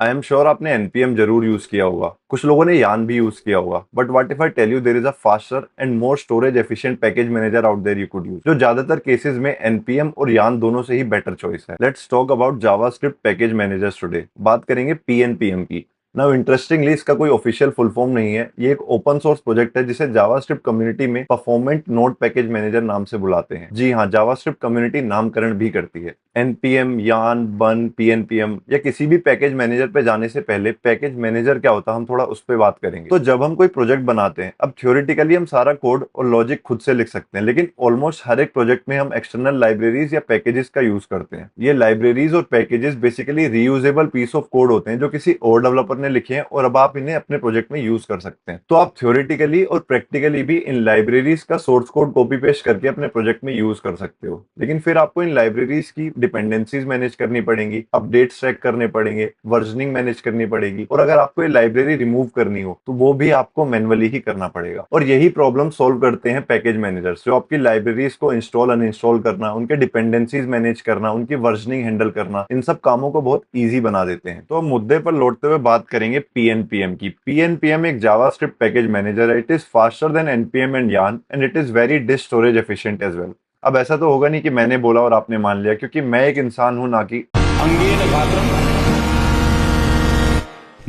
I am sure आपने NPM जरूर use किया होगा, कुछ लोगों ने यान भी यूज किया होगा। But what if I tell you there is a faster and more storage efficient package manager out there you could use, जो ज्यादातर केसेस में एनपीएम और यान दोनों से ही बेटर चॉइस है। Let's talk about JavaScript package managers today. बात करेंगे पीएनपीएम की। नाउ इंटरेस्टिंगली इसका कोई ऑफिशियल फुल फॉर्म नहीं है, ये एक ओपन सोर्स प्रोजेक्ट है जिसे जावास्क्रिप्ट कम्युनिटी में परफॉर्मेंट नोड पैकेज मैनेजर नाम से बुलाते हैं। जी हाँ, जावास्क्रिप्ट कम्युनिटी नामकरण भी करती है। एनपीएम, यान, बन, पीएनपीएम या किसी भी पैकेज मैनेजर पे जाने से पहले पैकेज मैनेजर क्या होता है हम थोड़ा उस पर बात करेंगे। तो जब हम कोई प्रोजेक्ट बनाते हैं, अब थ्योरेटिकली हम सारा कोड और लॉजिक खुद से लिख सकते हैं, लेकिन ऑलमोस्ट हर एक प्रोजेक्ट में हम एक्सटर्नल लाइब्रेरीज या पैकेजेस का यूज करते हैं। ये लाइब्रेरीज और packages basically reusable piece of code होते हैं जो किसी और डेवलपर ने लिखे हैं और अब आप इन्हें अपने प्रोजेक्ट में यूज कर सकते हैं। तो आप थ्योरेटिकली और प्रैक्टिकली भी इन लाइब्रेरीज का सोर्स कोड कॉपी पेस्ट करके अपने प्रोजेक्ट में यूज कर सकते हो, लेकिन फिर आपको इन लाइब्रेरीज की डिपेंडेंसीज मैनेज करनी पड़ेंगी, अपडेट्स ट्रैक करने पड़ेंगे, वर्जनिंग मैनेज करनी पड़ेगी, और अगर आपको ये लाइब्रेरी रिमूव करनी हो तो वो भी आपको मैनुअली ही करना पड़ेगा। और यही प्रॉब्लम सॉल्व करते हैं पैकेज मैनेजर्स, जो आपकी लाइब्रेरीज को इंस्टॉल अनइंस्टॉल करना, उनके डिपेंडेंसीज मैनेज करना, उनकी वर्जनिंग हैंडल करना, इन सब कामों को बहुत ईजी बना देते हैं। तो मुद्दे पर लौटते हुए बात करेंगे पीएनपीएम की। पीएनपीएम एक जावास्क्रिप्ट पैकेज मैनेजर है। It is faster than npm and yarn and it is very disk storage efficient as well. अब ऐसा तो होगा नहीं कि मैंने बोला और आपने मान लिया, क्योंकि मैं एक इंसान हूं, ना कि अंगेन गात्रम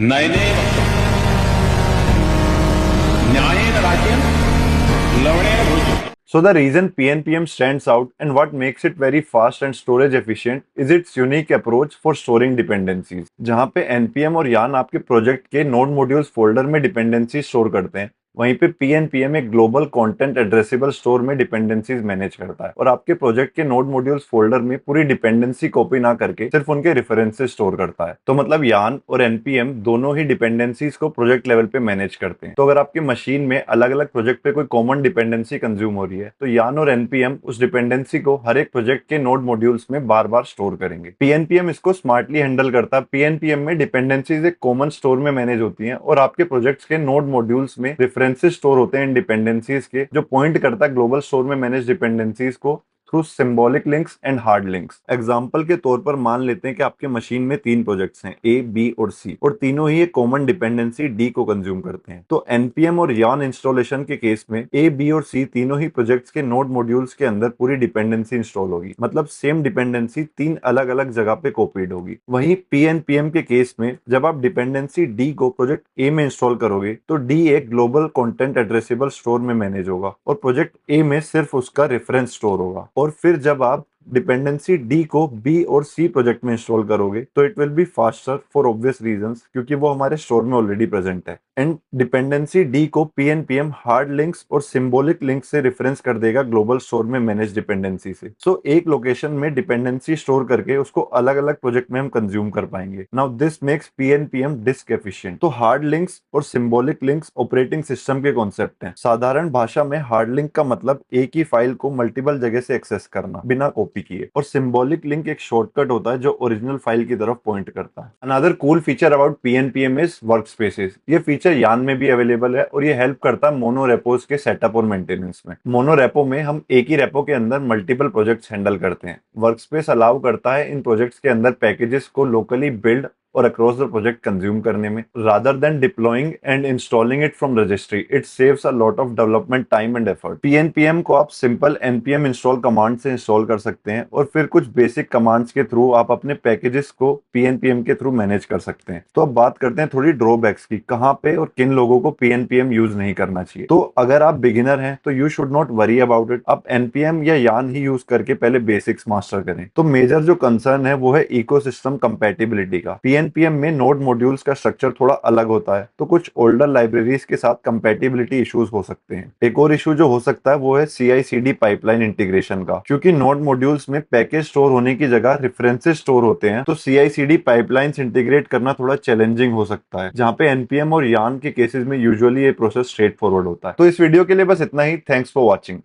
नयनेन न्यायेन राज्यं लवणेन भुजम्। So the reason PNPM stands out and what makes it very fast and storage efficient is its unique approach for storing dependencies। जहां पे NPM और YARN आपके प्रोजेक्ट के नोड मॉड्यूल्स फोल्डर में डिपेंडेंसी स्टोर करते हैं, वहीं पे PNPM एक ग्लोबल कंटेंट एड्रेसेबल स्टोर में डिपेंडेंसीज मैनेज करता है और आपके प्रोजेक्ट के नोड मॉड्यूल्स फोल्डर में पूरी डिपेंडेंसी कॉपी ना करके सिर्फ उनके रेफरेंसेस स्टोर करता है। तो मतलब यान और एनपीएम दोनों ही डिपेंडेंसीज को प्रोजेक्ट लेवल पे मैनेज करते हैं। तो अगर आपकी मशीन में अलग अलग प्रोजेक्ट पे कोई कॉमन डिपेंडेंसी कंज्यूम हो रही है, तो यान और एनपीएम उस डिपेंडेंसी को हर एक प्रोजेक्ट के नोड मॉड्यूल्स में बार बार स्टोर करेंगे। पीएनपीएम इसको स्मार्टली हैंडल करता है। पीएनपीएम में डिपेंडेंसीज एक कॉमन स्टोर में मैनेज होती हैं और आपके प्रोजेक्ट्स के नोड मॉड्यूल्स में रेफरेंसेस स्टोर होते हैं इन डिपेंडेंसीज के, जो पॉइंट करता है ग्लोबल स्टोर में मैनेज डिपेंडेंसीज को through symbolic links and hard links. Example के तौर पर मान लेते हैं कि आपके मशीन में तीन प्रोजेक्ट्स हैं, ए, बी और सी, और तीनों ही एक कॉमन डिपेंडेंसी डी को कंज्यूम करते हैं। तो एनपीएम और यार्न इंस्टॉलेशन के केस में ए, बी और सी तीनों ही प्रोजेक्ट्स के नोड मॉड्यूल्स के अंदर पूरी डिपेंडेंसी इंस्टॉल होगी, मतलब सेम डिपेंडेंसी तीन अलग अलग जगह पे कॉपीड होगी। वहीं पीएनपीएम के केस में जब आप डिपेंडेंसी डी को प्रोजेक्ट ए में इंस्टॉल करोगे तो डी एक ग्लोबल कंटेंट एड्रेसेबल स्टोर में मैनेज होगा और प्रोजेक्ट ए में सिर्फ उसका रेफरेंस स्टोर होगा। और फिर जब आप डिपेंडेंसी डी को बी और सी प्रोजेक्ट में इंस्टॉल करोगे तो it will be faster for obvious reasons, क्योंकि वो हमारे स्टोर में ऑलरेडी प्रेजेंट है। एंड डिपेंडेंसी डी को पीएनपीएम हार्ड लिंक्स और सिंबॉलिक लिंक से रेफरेंस कर देगा ग्लोबल स्टोर में मैनेज डिपेंडेंसी से। सो एक लोकेशन में डिपेंडेंसी स्टोर करके उसको अलग अलग प्रोजेक्ट में हम कंज्यूम कर पाएंगे। Now this makes PNPM disk efficient. तो हार्ड लिंक्स और सिंबॉलिक लिंक्स ऑपरेटिंग सिस्टम के कॉन्सेप्ट हैं। साधारण भाषा में हार्ड लिंक का मतलब एक ही फाइल को मल्टीपल जगह से एक्सेस करना बिना कॉपी किए, और सिंबॉलिक लिंक एक शॉर्टकट होता है जो ओरिजिनल फाइल की तरफ पॉइंट करता है। Another cool feature about PNPM is workspaces. ये फीचर यान में भी अवेलेबल है और ये हेल्प करता है मोनो रेपोज के सेटअप और मेंटेनेंस में। मोनो रेपो में हम एक ही रेपो के अंदर मल्टीपल प्रोजेक्ट्स हैंडल करते हैं। वर्कस्पेस अलाउ करता है इन प्रोजेक्ट्स के अंदर पैकेजेस को लोकली बिल्ड और अक्रॉस द प्रोजेक्ट कंज्यूम करने में, rather than deploying and installing it from registry. It saves a lot of development time and effort. PNPM को आप सिंपल npm इंस्टॉल कमांड से इंस्टॉल कर सकते हैं और फिर कुछ बेसिक कमांड्स के थ्रू आप अपने पैकेजेस को पीएनपीएम के थ्रू मैनेज कर सकते हैं। तो अब बात करते हैं थोड़ी ड्रॉबैक्स की, कहां पे और किन लोगों को पीएनपीएम यूज नहीं करना चाहिए। तो अगर आप बिगिनर हैं तो you should not worry about it. आप एनपीएम या यान ही यूज करके पहले बेसिक्स मास्टर करें। तो मेजर जो कंसर्न है वो है इकोसिस्टम कंपैटिबिलिटी का। पीएनपीएम में नोड मॉड्यूल्स का स्ट्रक्चर थोड़ा अलग होता है, तो कुछ ओल्डर लाइब्रेरीज के साथ कंपैटिबिलिटी इश्यूज हो सकते हैं। एक और इशू जो हो सकता है वो है CI/CD पाइपलाइन इंटीग्रेशन का, क्योंकि नोड मॉड्यूल्स में पैकेज स्टोर होने की जगह रेफरेंसेस स्टोर होते हैं, तो CI/CD पाइपलाइंस इंटीग्रेट करना थोड़ा चैलेंजिंग हो सकता है, जहां पे एनपीएम और यान के केसेस में यूजुअली ये प्रोसेस स्ट्रेट फॉरवर्ड होता है। तो इस वीडियो के लिए बस इतना ही। Thanks for watching.